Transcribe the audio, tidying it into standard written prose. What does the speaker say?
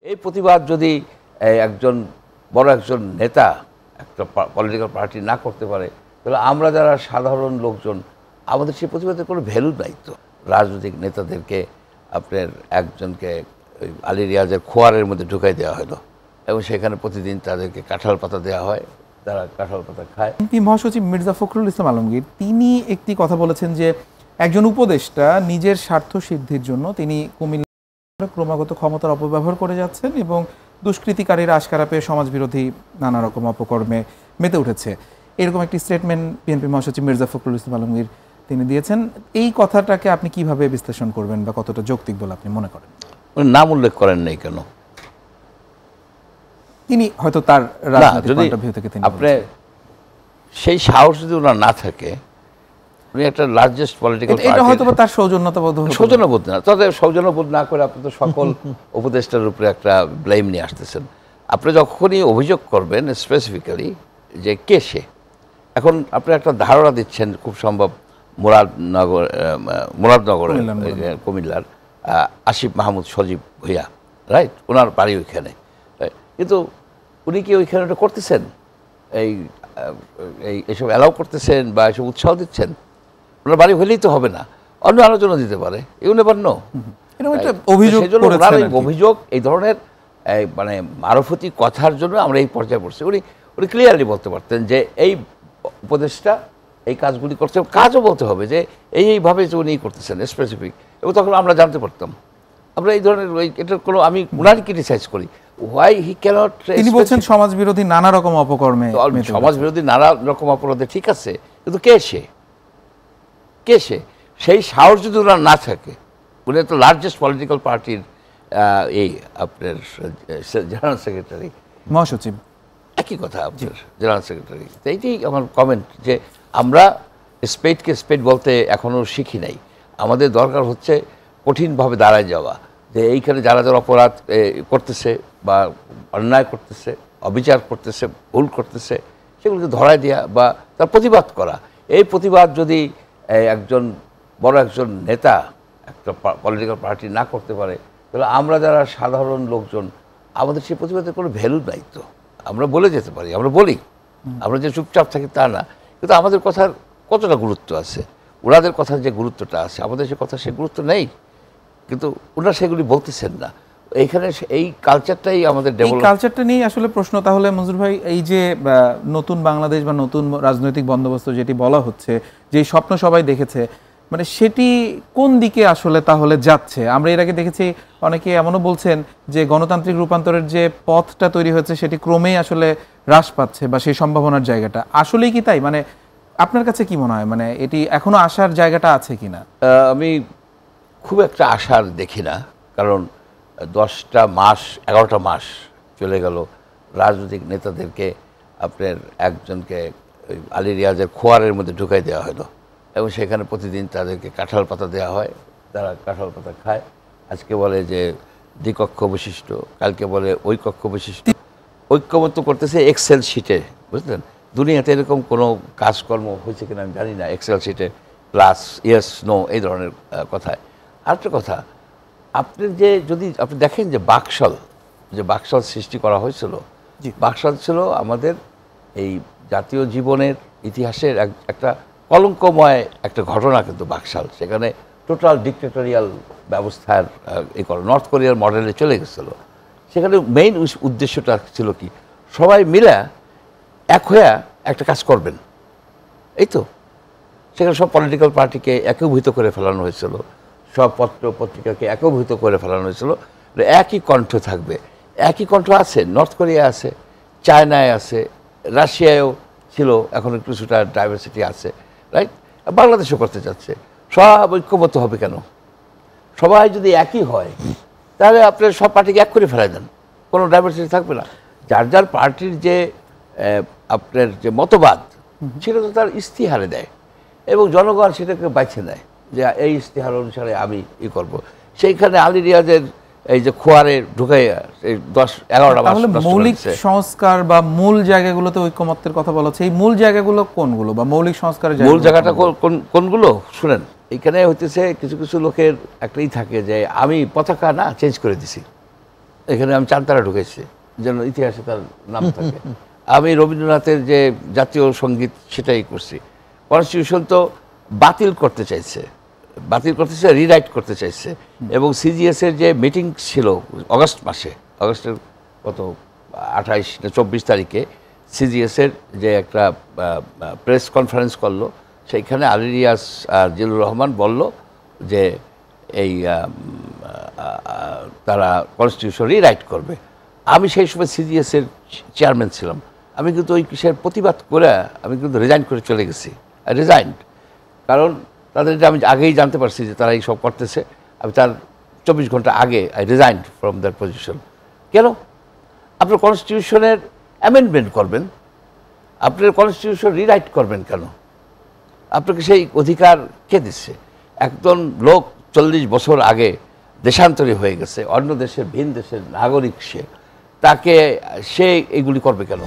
এই প্রতিবাদ যদি একজন বড় একজন নেতা একটা পলিটিক্যাল পার্টি না করতে পারে, তাহলে আমরা যারা সাধারণ লোকজন আমাদের সেই প্রতিবাদের কোনো ভ্যালু নাই। তো রাজনৈতিক নেতাদেরকে আপনার একজনকে আলী রিয়াজের খোয়ারের মধ্যে ঢুকাই দেওয়া হলো এবং সেখানে প্রতিদিন তাদেরকে কাঁঠাল পাতা দেওয়া হয়, তারা কাঁঠাল পাতা খায়। এমপি মহাসচিব মির্জা ফখরুল ইসলাম আলমগীর তিনি একটি কথা বলেছেন যে একজন উপদেষ্টা নিজের স্বার্থ সিদ্ধির জন্য তিনি কুমিল্লার ক্রমাগত ক্ষমতার অপব্যবহার করে যাচ্ছেন এবং দুষ্কৃতিকারীরা আশকারা পেয়ে সমাজবিরোধী নানা রকম অপকর্মে মেতে উঠেছে। এরকম একটি স্টেটমেন্ট বিএনপি মহাসচিব মির্জা ফখরুল ইসলাম আলমগীর তিনি দিয়েছেন। এই কথাটাকে আপনি কিভাবে বিশ্লেষণ করবেন বা কতটা যৌক্তিক বলে আপনি মনে করেন? নাম উল্লেখ করেন নাই কেন? তিনি হয়তো তার রাজনৈতিক পয়েন্ট অফ ভিউ থেকে তিনি আপনি সেই সাহস যদি ওনার না থাকে, উনি একটা লার্জেস্ট পলিটিক্যাল এটা হয়তো তার সৌজন্যতাবোধ সৌজন্যবোধ না, তাদের সৌজন্যবোধ না করে আপনি তো সকল উপদেষ্টার উপরে একটা ব্লেম নিয়ে আসতেছেন। আপনি যখনই অভিযোগ করবেন স্পেসিফিক্যালি যে কে সে, এখন আপনি একটা ধারণা দিচ্ছেন খুব সম্ভব মুরাদনগর কুমিল্লার আসিফ মাহমুদ সজীব ভূঁইয়া, রাইট? ওনার বাড়ি ওইখানে, কিন্তু উনি কি ওইখানে ওটা করতেছেন, এইসব অ্যালাউ করতেছেন বা এসব উৎসাহ দিচ্ছেন? ওনার বাড়ি হলেই তো হবে না, অন্য আলোচনা দিতে পারে, ইউ নেভার নো। অভিযোগ এই ধরনের মানে মারফতি কথার জন্য আমরা এই পর্যায়ে পড়ছি। উনি ক্লিয়ারলি বলতে পারতেন যে এই উপদেশটা এই কাজগুলি করতে, কাজও বলতে হবে যে এইভাবে যে উনি করতেছেন স্পেসিফিক, এবং তখন আমরা জানতে পারতাম। আমরা এই ধরনের এটার কোনো, আমি উনারই ক্রিটিসাইজ করি, হোয়াই হি ক্যানট। তিনি বলছেন সমাজবিরোধী নানা রকম অপকর্মে, সমাজবিরোধী নানা রকম অপরাধে, ঠিক আছে, কিন্তু কে সে? সেই সাহস যদি ওনার না থাকে, উনি তো লার্জেস্ট পলিটিক্যাল পার্টির এই আপনার জেনারেল সেক্রেটারি, মহাসচিব, একই কথা আপনার জেনারেল সেক্রেটারি। তো এইটাই আমার কমেন্ট যে আমরা স্পেডকে স্পেড বলতে এখনও শিখি নাই। আমাদের দরকার হচ্ছে কঠিনভাবে দাঁড়ায় যাওয়া, যে এইখানে যারা যারা অপরাধ করতেছে বা অন্যায় করতেছে, অবিচার করতেছে, ভুল করতেছে, সেগুলোকে ধরায় দেওয়া বা তার প্রতিবাদ করা। এই প্রতিবাদ যদি একজন বড় একজন নেতা একটা পলিটিক্যাল পার্টি না করতে পারে, তাহলে আমরা যারা সাধারণ লোকজন আমাদের সেই প্রতিবাদের কোনো ভ্যালু নাই। তো আমরা বলে যেতে পারি, আমরা বলি, আমরা যে চুপচাপ থাকি তা না, কিন্তু আমাদের কথার কতটা গুরুত্ব আছে, ওনাদের কথার যে গুরুত্বটা আছে, আমাদের সে কথা সে গুরুত্ব নেই, কিন্তু ওনারা সেগুলি বলতেছেন না। এইখানে এই কালচারটাই আমাদের ডেভেলপ, কালচারটা নিয়ে আসলে প্রশ্ন। তাহলে মনজুর ভাই, এই যে নতুন বাংলাদেশ বা নতুন রাজনৈতিক বন্দোবস্ত যেটি বলা হচ্ছে, যে স্বপ্ন সবাই দেখেছে, মানে সেটি কোন দিকে আসলে তাহলে যাচ্ছে? আমরা এর আগে দেখেছি অনেকে এমনও বলছেন যে গণতান্ত্রিক রূপান্তরের যে পথটা তৈরি হয়েছে সেটি ক্রমেই আসলে হ্রাস পাচ্ছে, বা সেই সম্ভাবনার জায়গাটা আসলেই কি তাই? মানে আপনার কাছে কি মনে হয়, মানে এটি এখনো আশার জায়গাটা আছে কিনা? আমি খুব একটা আশার দেখি না, কারণ 10টা মাস 11টা মাস চলে গেল রাজনৈতিক নেতাদেরকে আপনার একজনকে আলী রিয়াজের খোয়ারের মধ্যে ঢুকাই দেওয়া হলো এবং সেখানে প্রতিদিন তাদেরকে কাঁঠাল পাতা দেওয়া হয়, তারা কাঁঠাল পাতা খায়। আজকে বলে যে দ্বিকক্ষ বিশিষ্ট, কালকে বলে ঐকক্ষ বিশিষ্ট, ঐক্যমত্য করতেছে এক্সেল শিটে, বুঝলেন? দুনিয়াতে এরকম কোনো কাজকর্ম হয়েছে কিনা আমি জানি না, এক্সেল শিটে প্লাস ইয়েস নো এই ধরনের কথায়। আরেকটা কথা, আপনি যে যদি আপনি দেখেন যে বাকশাল সৃষ্টি করা হয়েছিল, বাকশাল ছিল আমাদের এই জাতীয় জীবনের ইতিহাসের একটা কলঙ্কময় একটা ঘটনা, কিন্তু বাকশাল সেখানে টোটাল ডিক্টেটরিয়াল ব্যবস্থার নর্থ কোরিয়ার মডেলে চলে গেছিলো। সেখানে মেইন উদ্দেশ্যটা ছিল কি, সবাই মিলে এক হয়ে একটা কাজ করবেন, এই তো। সেখানে সব পলিটিক্যাল পার্টিকে একীভূত করে ফেলানো হয়েছিল, সব পত্র পত্রিকাকে একীভূত করে ফেলানো হয়েছিল, একই কণ্ঠ থাকবে। একই কণ্ঠ আছে নর্থ কোরিয়া আছে, চায়নায় আছে, রাশিয়ায়ও ছিল, এখন কিছুটা ডাইভার্সিটি আছে, রাইট? বাংলাদেশও করতে চাচ্ছে। সব ঐক্যবদ্ধ হবে কেন? সবাই যদি একই হয় তাহলে আপনার সব পার্টিকে এক করে ফেলাই দেন, কোনো ডাইভার্সিটি থাকবে না। যার যার পার্টির যে আপনার যে মতবাদ সেটা তো তার ইস্তিহারে দেয় এবং জনগণ সেটাকে বাছে নেয় যে এই ইস্তিহার অনুসারে আমি করব। সেইখানে আলী রিয়াজের এই যে খোয়ারে ঢুকে 10-11টা মাস, মৌলিক সংস্কার বা মূল জায়গাগুলোতে ঐক্যমত্যের কথা বলা হচ্ছে, এই মূল জায়গাগুলো কোনগুলো বা মৌলিক সংস্কারের মূল জায়গাটা কোনগুলো শুনেন। এখানে হইতেছে কিছু কিছু লোকের একটাই থাকে যে আমি পতাকা না চেঞ্জ করে দিছি, এখানে আমি চাঁদতারা ঢুকেছি যেন ইতিহাসে তার নাম থাকে। আমি রবীন্দ্রনাথের যে জাতীয় সঙ্গীত সেটাই করছি। কনস্টিটিউশন তো বাতিল করতে চাইছে, রিরাইট করতে চাইছে। এবং সিজিএস এর যে মিটিং ছিল অগস্ট মাসে, অগস্টের কত 28 না 24 তারিখে সিজিএস এর যে একটা প্রেস কনফারেন্স করলো, সেইখানে আলী রিয়াজ আর জিল্লুর রহমান বলল যে এই তারা কনস্টিটিউশন রিরাইট করবে। আমি সেই সময় সিজিএস এর চেয়ারম্যান ছিলাম। আমি কিন্তু ওই কিসের প্রতিবাদ করে আমি কিন্তু রিজাইন করে চলে গেছি। রিজাইন্ড, কারণ তাদের আমি আগেই জানতে পারছি যে তারা এইসব করতেছে। আমি তার 24 ঘন্টা আগে I resigned from that position. কেন? আপনার কনস্টিটিউশনের অ্যামেন্ডমেন্ট করবেন, আপনার কনস্টিটিউশন রিরাইট করবেন কেন? আপনাকে সেই অধিকার কে দিচ্ছে? একজন লোক 40 বছর আগে দেশান্তরী হয়ে গেছে, অন্য দেশের ভিন দেশের নাগরিক, সে তাকে সে এইগুলি করবে কেন?